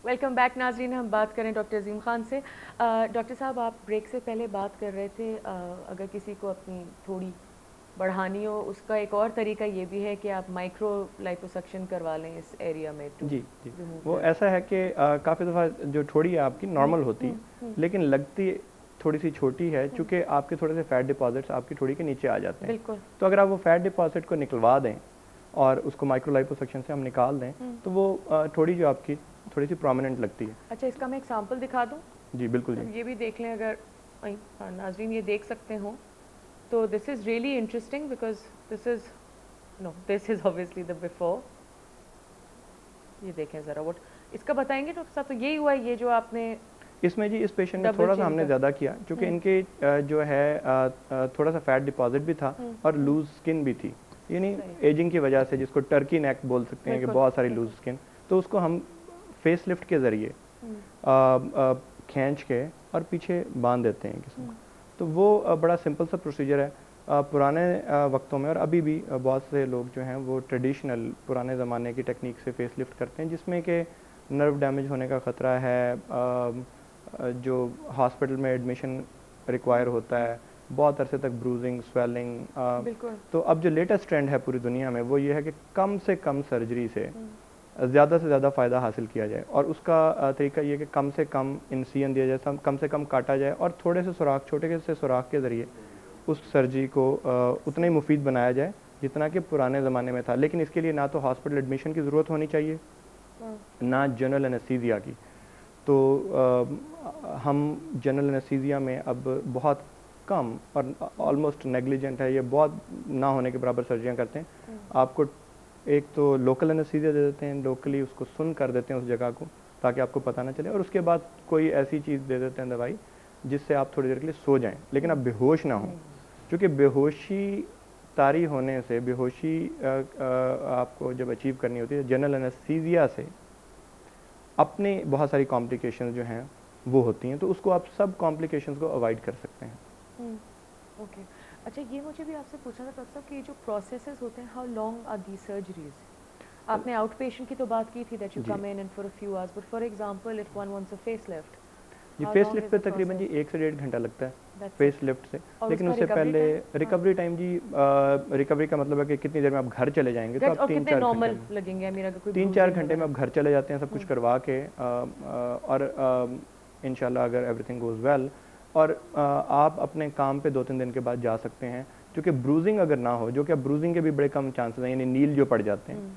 Welcome back नाजरीन। हम बात करें डॉक्टर अजीम खान से। डॉक्टर साहब, आप ब्रेक से पहले बात कर रहे थे अगर किसी को अपनी थोड़ी बढ़ानी हो, उसका एक और तरीका ये भी है कि आप माइक्रो लाइपोसक्शन करवा लें इस एरिया में टू जी जी। रिमूव वो द। ऐसा है कि काफ़ी दफ़ा जो ठोड़ी है आपकी नॉर्मल होती है, लेकिन लगती थोड़ी सी छोटी है, चूँकि आपके थोड़े से फैट डिपॉजिट्स आपकी ठोड़ी के नीचे आ जाते हैं। बिल्कुल। तो अगर आप वो फैट डिपॉजिट को निकलवा दें और उसको माइक्रो लाइपोसक्शन से हम निकाल दें, तो वो ठोड़ी जो आपकी थोड़ी सी प्रोमिनेंट लगती है। अच्छा, इसका मैं एग्जांपल दिखा दूं? जी बिल्कुल जी। अब ये भी देख लें अगर हाँ, नाजरीन ये देख सकते हो। तो this is really interesting because this is obviously the before. ये देखें ज़रा व्हाट इसका बताएंगे डॉक्टर साहब। तो यही हुआ है, ये जो आपने इसमें जी इस पेशेंट में डबल थोड़ा सा चिन हमने का। ज़्यादा किया, क्योंकि इनके जो है थोड़ा सा फैट डिपॉजिट भी था और लूज स्किन भी थी, यानी एजिंग की वजह से, जिसको टर्की नेक बोल सकते हैं कि बिल्कुल, बहुत सारी लूज बिल्कुल। स्किन। तो उसको हम फेस लिफ्ट के ज़रिए खींच के और पीछे बांध देते हैं किसी को। तो वो बड़ा सिंपल सा प्रोसीजर है। पुराने वक्तों में और अभी भी बहुत से लोग जो हैं वो ट्रेडिशनल पुराने ज़माने की टेक्निक से फेस लिफ्ट करते हैं, जिसमें कि नर्व डैमेज होने का ख़तरा है, जो हॉस्पिटल में एडमिशन रिक्वायर होता है, बहुत अरसे तक ब्रूजिंग, स्वेलिंग। बिल्कुल। तो अब जो लेटेस्ट ट्रेंड है पूरी दुनिया में वो ये है कि कम से कम सर्जरी से ज़्यादा से ज़्यादा फ़ायदा हासिल किया जाए, और उसका तरीका ये है कि कम से कम इंसिजन दिया जाए, कम से कम काटा जाए, और थोड़े से सुराख, छोटे से सुराख के ज़रिए उस सर्जरी को उतना ही मुफीद बनाया जाए जितना कि पुराने ज़माने में था। लेकिन इसके लिए ना तो हॉस्पिटल एडमिशन की ज़रूरत होनी चाहिए, ना जनरल एनेस्थीसिया की। तो हम जनरल एनेस्थीसिया में अब बहुत कम और ऑलमोस्ट नेग्लिजेंट है, ये बहुत ना होने के बराबर सर्जरियाँ करते हैं। आपको एक तो लोकल एनेस्थीसिया दे देते हैं, लोकली उसको सुन कर देते हैं उस जगह को, ताकि आपको पता ना चले, और उसके बाद कोई ऐसी चीज़ दे देते हैं दवाई जिससे आप थोड़ी देर के लिए सो जाएं, लेकिन आप बेहोश ना हों। क्योंकि बेहोशी तारी होने से, बेहोशी आपको जब अचीव करनी होती है जनरल एनेस्थीसिया से, अपने बहुत सारी कॉम्प्लिकेशंस जो हैं वो होती हैं, तो उसको आप सब कॉम्प्लिकेशंस को अवॉइड कर सकते हैं। ओके। अच्छा, ये मुझे भी आपसे पूछना था डॉक्टर साहब कि ये जो प्रोसेसेस होते हैं, how long are the surgeries? आपने आउट पेशेंट की तो बात की थी that you come in and for a few hours, but for example if one wants a face lift, जी, how face long lift is पे द तकरीबन जी प्रोसेस? 1 से 1.5 घंटा लगता है दैट्स इट। फेस लिफ्ट से। और लेकिन उसका उससे रिकवरी पहले टाइम? रिकवरी टाइम जी, रिकवरी का मतलब है कि कितनी देर में आप घर चले जाएंगे, तो आप और तीन कितने चार घंटे नॉर्मल में लगेंगे? आई मीन अगर कोई 3-4 ब्रूजिंग घंटे में वगैरह। आप घर चले जाते हैं सब कुछ करवा के, और इंशाल्लाह अगर एवरीथिंग गोज़ वेल, और आप अपने काम पे 2-3 दिन के बाद जा सकते हैं। क्योंकि ब्रूजिंग अगर ना हो, जो कि अब ब्रूजिंग के भी बड़े कम चांसेस हैं, यानी नील जो पड़ जाते हैं,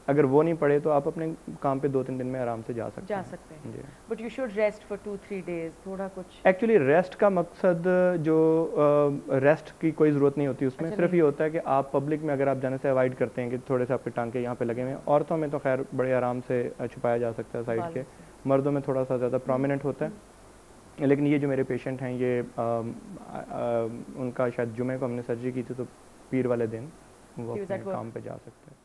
अगर वो नहीं पड़े तो आप अपने काम पे 2-3 दिन में आराम से जा सकते हैं जी। But you should rest for 2-3 days, थोड़ा कुछ। एक्चुअली रेस्ट का मकसद, जो रेस्ट की कोई ज़रूरत नहीं होती उसमें, अच्छा, सिर्फ नहीं। ये होता है कि आप पब्लिक में अगर आप जाने से अवॉइड करते हैं कि थोड़े से आपके टांके यहाँ पे लगे हुए हैं। औरतों में तो खैर बड़े आराम से छुपाया जा सकता है साइड के, बालों से। मर्दों में थोड़ा सा ज़्यादा प्रोमिनेंट होता है। लेकिन ये जो मेरे पेशेंट हैं, ये उनका शायद जुमे को हमने सर्जरी की थी, तो पीर वाले दिन वो He was at अपने work. काम पे जा सकते हैं।